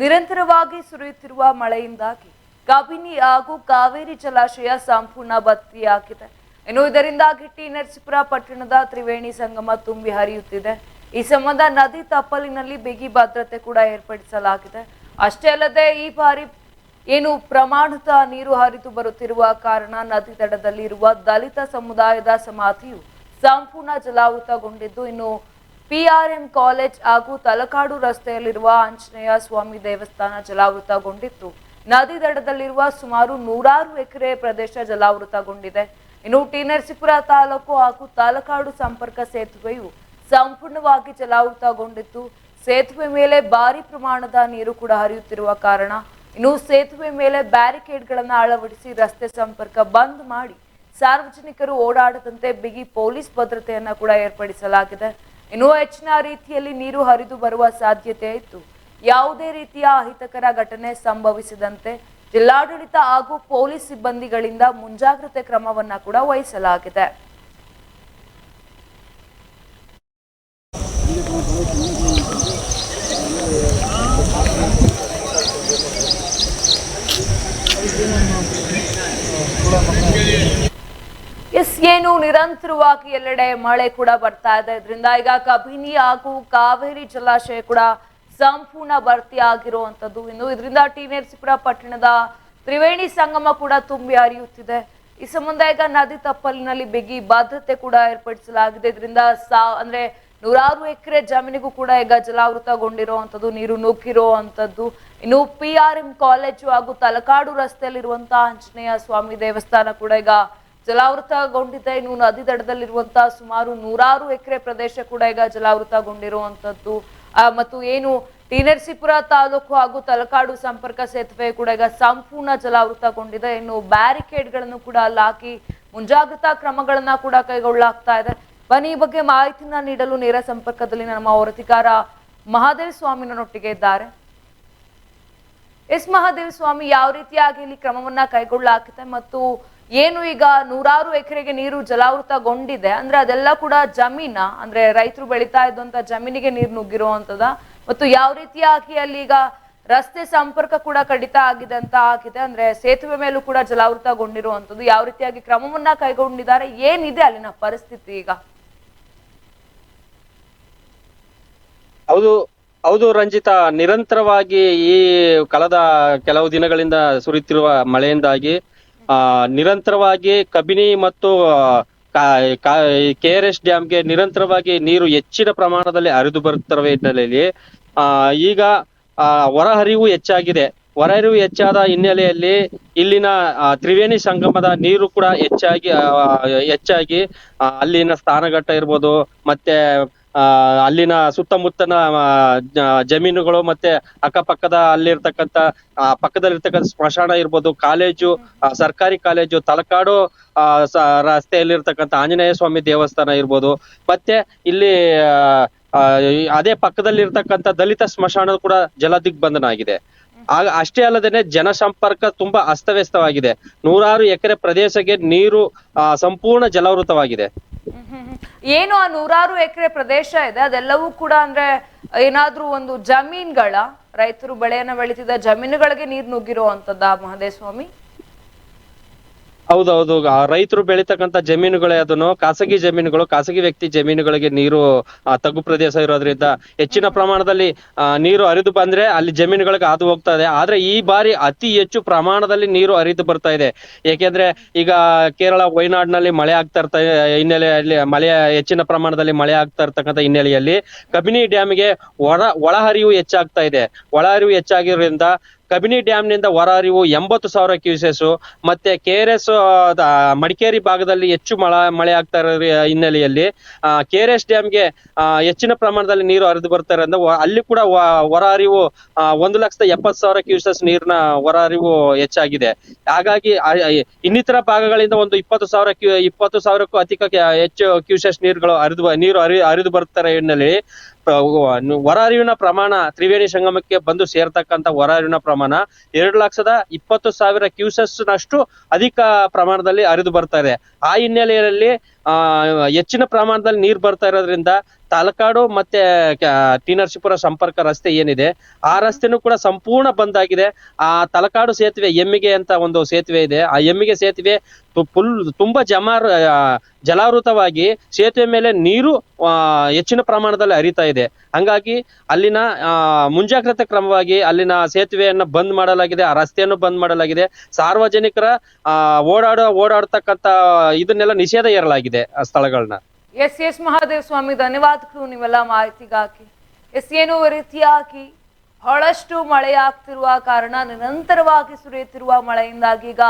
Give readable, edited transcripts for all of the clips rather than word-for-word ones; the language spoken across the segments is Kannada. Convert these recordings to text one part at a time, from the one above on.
ನಿರಂತರವಾಗಿ ಸುರಿಯುತ್ತಿರುವ ಮಳೆಯಿಂದಾಗಿ ಕಬಿನಿ ಹಾಗೂ ಕಾವೇರಿ ಜಲಾಶಯ ಸಂಪೂರ್ಣ ಭರ್ತಿಯಾಗಿದೆ. ಇನ್ನು ಇದರಿಂದಾಗಿ ಟಿ ನರಸೀಪುರ ಪಟ್ಟಣದ ತ್ರಿವೇಣಿ ಸಂಗಮ ತುಂಬಿ ಹರಿಯುತ್ತಿದೆ. ಈ ಸಂಬಂಧ ನದಿ ತಪ್ಪಲಿನಲ್ಲಿ ಬಿಗಿ ಭದ್ರತೆ ಕೂಡ ಏರ್ಪಡಿಸಲಾಗಿದೆ. ಅಷ್ಟೇ ಅಲ್ಲದೆ ಈ ಬಾರಿ ಏನು ಪ್ರಮಾಣದ ನೀರು ಹರಿದು ಬರುತ್ತಿರುವ ಕಾರಣ ನದಿ ದಡದಲ್ಲಿರುವ ದಲಿತ ಸಮುದಾಯದ ಸಮಾಧಿಯು ಸಂಪೂರ್ಣ ಜಲಾವೃತಗೊಂಡಿದ್ದು, ಇನ್ನು ಪಿಆರ್ಎಂ ಕಾಲೇಜ್ ಹಾಗೂ ತಲಕಾಡು ರಸ್ತೆಯಲ್ಲಿರುವ ಆಂಜನೇಯ ಸ್ವಾಮಿ ದೇವಸ್ಥಾನ ಜಲಾವೃತಗೊಂಡಿತ್ತು. ನದಿ ದಡದಲ್ಲಿರುವ ಸುಮಾರು 100 ಎಕರೆ ಪ್ರದೇಶ ಜಲಾವೃತಗೊಂಡಿದೆ. ಇನ್ನು ಟಿ ನರಸೀಪುರ ತಾಲೂಕು ಹಾಗೂ ತಲಕಾಡು ಸಂಪರ್ಕ ಸೇತುವೆಯು ಸಂಪೂರ್ಣವಾಗಿ ಜಲಾವೃತಗೊಂಡಿದ್ದು, ಸೇತುವೆ ಮೇಲೆ ಭಾರಿ ಪ್ರಮಾಣದ ನೀರು ಕೂಡ ಹರಿಯುತ್ತಿರುವ ಕಾರಣ ಇನ್ನು ಸೇತುವೆ ಮೇಲೆ ಬ್ಯಾರಿಕೇಡ್ಗಳನ್ನು ಅಳವಡಿಸಿ ರಸ್ತೆ ಸಂಪರ್ಕ ಬಂದ್ ಮಾಡಿ ಸಾರ್ವಜನಿಕರು ಓಡಾಡದಂತೆ ಬಿಗಿ ಪೊಲೀಸ್ ಭದ್ರತೆಯನ್ನ ಕೂಡ ಏರ್ಪಡಿಸಲಾಗಿದೆ. ಇನ್ನು ಹೆಚ್ಚಿನ ರೀತಿಯಲ್ಲಿ ನೀರು ಹರಿದು ಬರುವ ಸಾಧ್ಯತೆ ಇತ್ತು. ಯಾವುದೇ ರೀತಿಯ ಅಹಿತಕರ ಘಟನೆ ಸಂಭವಿಸದಂತೆ ಜಿಲ್ಲಾಡಳಿತ ಹಾಗೂ ಪೊಲೀಸ್ ಸಿಬ್ಬಂದಿಗಳಿಂದ ಮುಂಜಾಗ್ರತೆ ಕ್ರಮವನ್ನ ಕೂಡ ವಹಿಸಲಾಗಿದೆ. ಏನು ನಿರಂತರವಾಗಿ ಎಲ್ಲೆಡೆ ಮಳೆ ಕೂಡ ಬರ್ತಾ ಇದೆ. ಇದರಿಂದ ಈಗ ಕಬಿನಿ ಹಾಗೂ ಕಾವೇರಿ ಜಲಾಶಯ ಕೂಡ ಸಂಪೂರ್ಣ ಭರ್ತಿ ಆಗಿರುವಂತದ್ದು. ಇನ್ನು ಇದರಿಂದ ಟಿ ನರಸೀಪುರ ಪಟ್ಟಣದ ತ್ರಿವೇಣಿ ಸಂಗಮ ಕೂಡ ತುಂಬಿ ಹರಿಯುತ್ತಿದೆ. ಈ ಸಂಬಂಧ ಈಗ ನದಿ ತಪ್ಪಲಿನಲ್ಲಿ ಬಿಗಿ ಭದ್ರತೆ ಕೂಡ ಏರ್ಪಡಿಸಲಾಗಿದೆ. ಇದರಿಂದ ಅಂದ್ರೆ 100 ಎಕರೆ ಜಮೀನಿಗೂ ಕೂಡ ಈಗ ಜಲಾವೃತಗೊಂಡಿರುವಂತದ್ದು, ನೀರು ನುಗ್ಗಿರುವಂತದ್ದು. ಇನ್ನು ಪಿಆರ್ಎಂ ಕಾಲೇಜು ಹಾಗೂ ತಲಕಾಡು ರಸ್ತೆಯಲ್ಲಿರುವಂತಹ ಆಂಜನೇಯ ಸ್ವಾಮಿ ದೇವಸ್ಥಾನ ಕೂಡ ಈಗ ಜಲಾವೃತಗೊಂಡಿದೆ. ಇನ್ನು ನದಿ ದಡದಲ್ಲಿರುವಂತಹ ಸುಮಾರು 100 ಎಕರೆ ಪ್ರದೇಶ ಕೂಡ ಈಗ ಜಲಾವೃತಗೊಂಡಿರುವಂತದ್ದು. ಮತ್ತು ಏನು ಟಿ ನರಸೀಪುರ ತಾಲೂಕು ಹಾಗೂ ತಲಕಾಡು ಸಂಪರ್ಕ ಸೇತುವೆ ಕೂಡ ಈಗ ಸಂಪೂರ್ಣ ಜಲಾವೃತಗೊಂಡಿದೆ. ಇನ್ನು ಬ್ಯಾರಿಕೇಡ್ಗಳನ್ನು ಕೂಡ ಅಲ್ಲಿ ಹಾಕಿ ಮುಂಜಾಗ್ರತಾ ಕ್ರಮಗಳನ್ನ ಕೂಡ ಕೈಗೊಳ್ಳಲಾಗ್ತಾ ಇದೆ. ಬನ್ನಿ, ಈ ಬಗ್ಗೆ ಮಾಹಿತಿನ ನೀಡಲು ನೇರ ಸಂಪರ್ಕದಲ್ಲಿ ನಮ್ಮ ವರದಿಗಾರ ಮಹಾದೇವ ಸ್ವಾಮಿ ನನ್ನೊಟ್ಟಿಗೆ ಇದ್ದಾರೆ. ಎಸ್ ಮಹಾದೇವ ಸ್ವಾಮಿ, ಯಾವ ರೀತಿಯಾಗಿ ಇಲ್ಲಿ ಕ್ರಮವನ್ನ ಕೈಗೊಳ್ಳಲಾಗಿದೆ ಮತ್ತು ಏನು ಈಗ 100 ಎಕರೆಗೆ ನೀರು ಜಲಾವೃತಗೊಂಡಿದೆ ಅಂದ್ರೆ ಅದೆಲ್ಲ ಕೂಡ ಜಮೀನ, ಅಂದ್ರೆ ರೈತರು ಬೆಳೀತಾ ಇದ್ದಂತ ಜಮೀನಿಗೆ ನೀರು ನುಗ್ಗಿರುವಂತದ ಮತ್ತು ಯಾವ ರೀತಿಯಾಗಿ ಅಲ್ಲಿ ಈಗ ರಸ್ತೆ ಸಂಪರ್ಕ ಕೂಡ ಕಡಿತ ಆಗಿದೆ ಅಂತ ಆಗಿದೆ, ಅಂದ್ರೆ ಸೇತುವೆ ಮೇಲೂ ಕೂಡ ಜಲಾವೃತಗೊಂಡಿರುವಂತದ್ದು, ಯಾವ ರೀತಿಯಾಗಿ ಕ್ರಮವನ್ನ ಕೈಗೊಂಡಿದ್ದಾರೆ, ಏನಿದೆ ಅಲ್ಲಿನ ಪರಿಸ್ಥಿತಿ ಈಗ? ಹೌದು ರಂಜಿತಾ, ನಿರಂತರವಾಗಿ ಈ ಕಳೆದ ಕೆಲವು ದಿನಗಳಿಂದ ಸುರಿಯುತ್ತಿರುವ ಮಳೆಯಿಂದಾಗಿ ನಿರಂತರವಾಗಿ ಕಬಿನಿ ಮತ್ತು KRS ಡ್ಯಾಮ್ಗೆ ನಿರಂತರವಾಗಿ ನೀರು ಹೆಚ್ಚಿನ ಪ್ರಮಾಣದಲ್ಲಿ ಹರಿದು ಬರುತ್ತಿರುವ ಹಿನ್ನೆಲೆಯಲ್ಲಿ ಈಗ ಹೊರಹರಿವು ಹೆಚ್ಚಾಗಿದೆ. ಹೊರಹರಿವು ಹೆಚ್ಚಾದ ಹಿನ್ನೆಲೆಯಲ್ಲಿ ಇಲ್ಲಿನ ತ್ರಿವೇಣಿ ಸಂಗಮದ ನೀರು ಕೂಡ ಹೆಚ್ಚಾಗಿ ಅಲ್ಲಿನ ಸ್ನಾನಘಟ್ಟ ಇರ್ಬೋದು, ಮತ್ತೆ ಅಲ್ಲಿನ ಸುತ್ತಮುತ್ತನ ಜಮೀನುಗಳು, ಮತ್ತೆ ಅಕ್ಕಪಕ್ಕದ ಪಕ್ಕದಲ್ಲಿರ್ತಕ್ಕಂಥ ಸ್ಮಶಾನ ಇರ್ಬೋದು, ಕಾಲೇಜು, ಸರ್ಕಾರಿ ಕಾಲೇಜು, ತಲಕಾಡು ರಸ್ತೆಯಲ್ಲಿರ್ತಕ್ಕಂಥ ಆಂಜನೇಯ ಸ್ವಾಮಿ ದೇವಸ್ಥಾನ ಇರ್ಬೋದು, ಮತ್ತೆ ಇಲ್ಲಿ ಅದೇ ಪಕ್ಕದಲ್ಲಿರ್ತಕ್ಕಂಥ ದಲಿತ ಸ್ಮಶಾನ ಕೂಡ ಜಲದಿಗ್ಬಂಧನ ಆಗಿದೆ. ಅಷ್ಟೇ ಅಲ್ಲದೇನೆ ಜನಸಂಪರ್ಕ ತುಂಬಾ ಅಸ್ತವ್ಯಸ್ತವಾಗಿದೆ. 100 ಎಕರೆ ಪ್ರದೇಶಕ್ಕೆ ನೀರು ಸಂಪೂರ್ಣ ಜಲಾವೃತವಾಗಿದೆ. ಏನು ಆ 100 ಎಕರೆ ಪ್ರದೇಶ ಇದೆ ಅದೆಲ್ಲವೂ ಕೂಡ ಅಂದ್ರೆ ಏನಾದ್ರೂ ಒಂದು ಜಮೀನ್ಗಳ, ರೈತರು ಬೆಳೆಯನ್ನ ಬೆಳೀತಿದ್ದ ಜಮೀನುಗಳಿಗೆ ನೀರು ನುಗ್ಗಿರುವಂತದ್ದ ಮಹದೇವ ಸ್ವಾಮಿ? ಹೌದೌದು, ರೈತರು ಬೆಳೀತಕ್ಕಂಥ ಜಮೀನುಗಳೇ ಅದನ್ನು ಖಾಸಗಿ ವ್ಯಕ್ತಿ ಜಮೀನುಗಳಿಗೆ ನೀರು ತಗ್ಗು ಪ್ರದೇಶ ಇರೋದ್ರಿಂದ ಹೆಚ್ಚಿನ ಪ್ರಮಾಣದಲ್ಲಿ ನೀರು ಹರಿದು ಬಂದ್ರೆ ಅಲ್ಲಿ ಜಮೀನುಗಳಿಗೆ ಹಾದು ಹೋಗ್ತಾ ಇದೆ. ಆದ್ರೆ ಈ ಬಾರಿ ಅತಿ ಹೆಚ್ಚು ಪ್ರಮಾಣದಲ್ಲಿ ನೀರು ಹರಿದು ಬರ್ತಾ ಇದೆ. ಏಕೆಂದ್ರೆ ಈಗ ಕೇರಳ ವಯನಾಡಿನಲ್ಲಿ ಮಳೆ ಆಗ್ತಾ ಇರ್ತ ಹಿನ್ನೆಲೆಯಲ್ಲಿ ಹೆಚ್ಚಿನ ಪ್ರಮಾಣದಲ್ಲಿ ಮಳೆ ಆಗ್ತಾ ಇರ್ತಕ್ಕಂಥ ಹಿನ್ನೆಲೆಯಲ್ಲಿ ಕಬಿನಿ ಡ್ಯಾಮ್ಗೆ ಒಳಹರಿವು ಹೆಚ್ಚಾಗ್ತಾ ಇದೆ. ಒಳಹರಿವು ಹೆಚ್ಚಾಗಿರೋದ್ರಿಂದ ಕಬಿನಿ ಡ್ಯಾಮ್ನಿಂದ ಹೊರಹರಿವು 80,000 ಕ್ಯೂಸೆಸ್, ಮತ್ತೆ KRS ಮಡಿಕೇರಿ ಭಾಗದಲ್ಲಿ ಹೆಚ್ಚು ಮಳೆ ಆಗ್ತಾ ಇರೋ ಹಿನ್ನೆಲೆಯಲ್ಲಿ KRS ಡ್ಯಾಮ್ಗೆ ಹೆಚ್ಚಿನ ಪ್ರಮಾಣದಲ್ಲಿ ನೀರು ಹರಿದು ಬರ್ತಾರೆ ಅಂದ್ರೆ ಅಲ್ಲಿ ಕೂಡ ಹೊರಹರಿವು 1,70,000 ಕ್ಯೂಸೆಸ್ ನೀರಿನ ಹೊರಹರಿವು ಹೆಚ್ಚಾಗಿದೆ. ಹಾಗಾಗಿ ಇನ್ನಿತರ ಭಾಗಗಳಿಂದ ಒಂದು 20,000ಕ್ಕೂ ಹೆಚ್ಚು ಕ್ಯೂಸೆಸ್ ನೀರು ಹರಿದು ಬರ್ತಾರೆ ಹಿನ್ನೆಲೆಯಲ್ಲಿ ಹೊರಹರಿವಿನ ಪ್ರಮಾಣ ತ್ರಿವೇಣಿ ಸಂಗಮಕ್ಕೆ ಬಂದು ಸೇರ್ತಕ್ಕಂಥ ಹೊರಹರಿವಿನ ಪ್ರಮಾಣ 2,20,000 ಕ್ಯೂಸೆಸ್ ನಷ್ಟು ಅಧಿಕ ಪ್ರಮಾಣದಲ್ಲಿ ಹರಿದು ಬರ್ತಾ ಇದೆ. ಆ ಹಿನ್ನೆಲೆಯಲ್ಲಿ ಹೆಚ್ಚಿನ ಪ್ರಮಾಣದಲ್ಲಿ ನೀರು ಬರ್ತಾ ಇರೋದ್ರಿಂದ ತಲಕಾಡು ಮತ್ತೆ ಟಿ ನರಸೀಪುರ ಸಂಪರ್ಕ ರಸ್ತೆ ಏನಿದೆ ಆ ರಸ್ತೆನೂ ಕೂಡ ಸಂಪೂರ್ಣ ಬಂದ್ ಆಗಿದೆ. ಆ ತಲಕಾಡು ಸೇತುವೆ ಎಮ್ಮಿಗೆ ಅಂತ ಒಂದು ಸೇತುವೆ ಇದೆ. ಆ ಎಮ್ಮಿಗೆ ಸೇತುವೆ ಫುಲ್ ತುಂಬಾ ಜಲಾವೃತವಾಗಿ ಸೇತುವೆ ಮೇಲೆ ನೀರು ಹೆಚ್ಚಿನ ಪ್ರಮಾಣದಲ್ಲಿ ಹರಿತಾ ಇದೆ. ಹಂಗಾಗಿ ಅಲ್ಲಿನ ಮುಂಜಾಗ್ರತಾ ಕ್ರಮವಾಗಿ ಅಲ್ಲಿನ ಸೇತುವೆಯನ್ನ ಬಂದ್ ಮಾಡಲಾಗಿದೆ, ಆ ರಸ್ತೆಯನ್ನು ಬಂದ್ ಮಾಡಲಾಗಿದೆ. ಸಾರ್ವಜನಿಕರ ಓಡಾಡ್ತಕ್ಕಂತ ಇದನ್ನೆಲ್ಲ ನಿಷೇಧ ಏರಲಾಗಿದೆ ಆ ಸ್ಥಳಗಳನ್ನ. ಎಸ್ ಮಹಾದೇವ್ ಸ್ವಾಮಿ, ಧನ್ಯವಾದಗಳು ನೀವೆಲ್ಲ ಮಾಹಿತಿಗಾಗಿ. ಏನು ರೀತಿಯಾಗಿ ಬಹಳಷ್ಟು ಮಳೆಯಾಗ್ತಿರುವ ಕಾರಣ ನಿರಂತರವಾಗಿ ಸುರಿಯುತ್ತಿರುವ ಮಳೆಯಿಂದಾಗಿ ಈಗ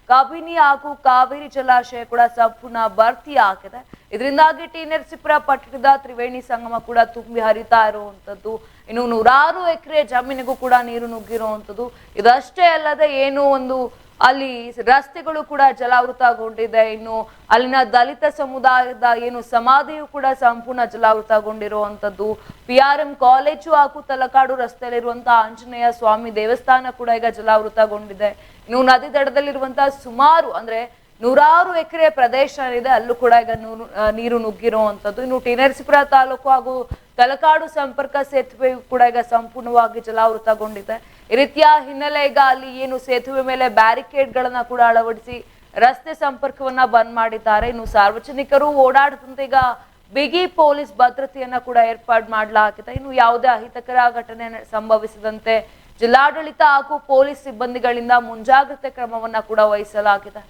ಕಬಿನಿ ಹಾಗೂ ಕಾವೇರಿ ಜಲಾಶಯ ಕೂಡ ಸಂಪೂರ್ಣ ಭರ್ತಿ ಆಗಿದೆ. ಇದರಿಂದಾಗಿ ಟಿ ನರಸೀಪುರ ಪಟ್ಟಣದ ತ್ರಿವೇಣಿ ಸಂಗಮ ಕೂಡ ತುಂಬಿ ಹರಿತಾ ಇರುವಂತದ್ದು. ಇನ್ನು ನೂರಾರು ಎಕರೆ ಜಮೀನಿಗೂ ಕೂಡ ನೀರು ನುಗ್ಗಿರುವಂತದ್ದು. ಇದಷ್ಟೇ ಅಲ್ಲದೆ ಏನು ಒಂದು ಅಲ್ಲಿ ರಸ್ತೆಗಳು ಕೂಡ ಜಲಾವೃತಗೊಂಡಿದೆ. ಇನ್ನು ಅಲ್ಲಿನ ದಲಿತ ಸಮುದಾಯದ ಏನು ಸಮಾಧಿಯು ಕೂಡ ಸಂಪೂರ್ಣ ಜಲಾವೃತಗೊಂಡಿರುವಂತದ್ದು. PRM ಕಾಲೇಜು ಹಾಗೂ ತಲಕಾಡು ರಸ್ತೆಯಲ್ಲಿರುವಂತಹ ಆಂಜನೇಯ ಸ್ವಾಮಿ ದೇವಸ್ಥಾನ ಕೂಡ ಈಗ ಜಲಾವೃತಗೊಂಡಿದೆ. ಇನ್ನು ನದಿ ದಡದಲ್ಲಿರುವಂತಹ ಸುಮಾರು ಅಂದ್ರೆ ನೂರಾರು ಎಕರೆ ಪ್ರದೇಶ ಇದೆ, ಅಲ್ಲೂ ಕೂಡ ಈಗ ನೀರು ನುಗ್ಗಿರುವಂತದ್ದು. ಇನ್ನು ಟಿ ನರಸೀಪುರ ತಾಲೂಕು ಹಾಗೂ ತಲಕಾಡು ಸಂಪರ್ಕ ಸೇತುವೆ ಕೂಡ ಈಗ ಸಂಪೂರ್ಣವಾಗಿ ಜಲಾವೃತಗೊಂಡಿದೆ. ಈ ರೀತಿಯ ಹಿನ್ನೆಲೆ ಈಗ ಅಲ್ಲಿ ಏನು ಸೇತುವೆ ಮೇಲೆ ಬ್ಯಾರಿಕೇಡ್ ಗಳನ್ನ ಕೂಡ ಅಳವಡಿಸಿ ರಸ್ತೆ ಸಂಪರ್ಕವನ್ನ ಬಂದ್ ಮಾಡಿದ್ದಾರೆ. ಇನ್ನು ಸಾರ್ವಜನಿಕರು ಓಡಾಡದಂತೆ ಈಗ ಬಿಗಿ ಪೊಲೀಸ್ ಭದ್ರತೆಯನ್ನ ಕೂಡ ಏರ್ಪಾಡು ಮಾಡಲಾಗಿದೆ. ಇನ್ನು ಯಾವುದೇ ಅಹಿತಕರ ಘಟನೆ ಸಂಭವಿಸದಂತೆ ಜಿಲ್ಲಾಡಳಿತ ಹಾಗೂ ಪೊಲೀಸ್ ಸಿಬ್ಬಂದಿಗಳಿಂದ ಮುಂಜಾಗ್ರತೆ ಕ್ರಮವನ್ನ ಕೂಡ ವಹಿಸಲಾಗಿದೆ.